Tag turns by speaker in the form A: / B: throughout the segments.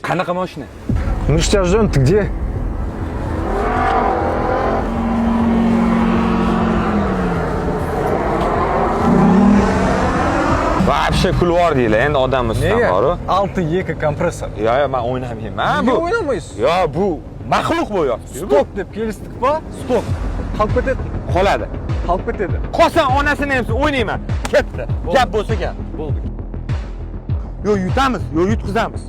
A: Qanaqa mashina?
B: Ну что ждем, ты где?
A: Вообще kulvar deylar, endi odam ustidan boru.
B: 6 kompressor.
A: Yo, men o'ynamayman.
B: Nega o'ynamaysiz?
A: Yo, bu maxluq bo'lyapti.
B: Stok deb kelishdik-ku, stok. Qolib ketadi.
A: Qoladi.
B: Qolib ketadi.
A: Qolsan onasini ham o'ynayman. Ketdi. Gap bo'lsa gap.
B: Bo'ldi.
A: Yo, yutamiz, yo yutqizamiz.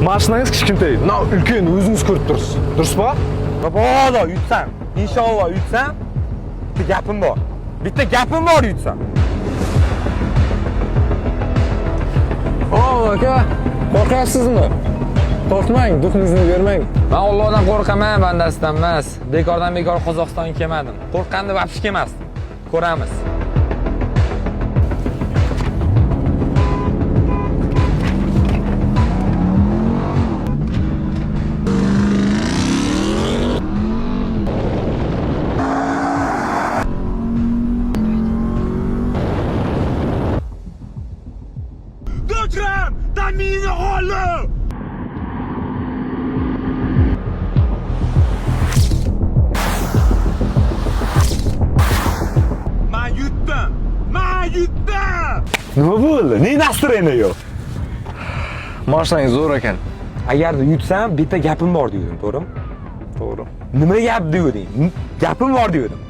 B: Mashinangiz kichkintoy. No, ulkan, o'zingiz ko'rib tursiz. Durustmi?
A: Mabodo yutsam, inshaalloh yutsam, bitta gapim bor yutsam.
B: Aka, qo'rqasizmi? Qo'rqmang, duxingizni bermang.
C: Men Allohdan qo'rqaman, bandasidan emas. Bekordan bekor Qozog'istonga kelmadim. Qo'rqqanda vapsh kelmasdim. Ko'ramiz.
A: Do'stlar, taminni olib. Men yutdim. Nima bo'ldi? Ne настроение yo'q?
B: Mashinangiz zo'r ekan.
A: Agarda yutsam, bitta gapim bor dedim, to'g'rimi?
B: To'g'ri.
A: Nima gap deganding? Gapim bor dedim.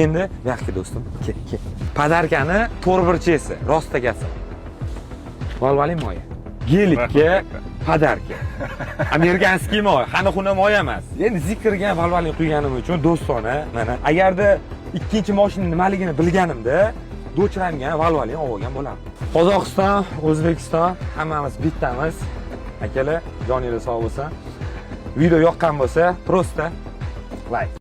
A: Endi, yaxshi do'stim, kel. Podarkani to'rburchesi, rosta gapsan. Valvali moya. Gelikka podarka. Amerikanskiy moya, xana-xuna moya emas. Endi zikrga valvali quyganim uchun do'stona, mana agarda ikkinchi mashina nimaligini bilganimda, do'chramga valvali olgan bo'lardim. Qozog'iston, O'zbekiston hammamiz bittamiz. Akalar, joningiz sog' bo'lsin. Video yoqqan bo'lsa, prosta like.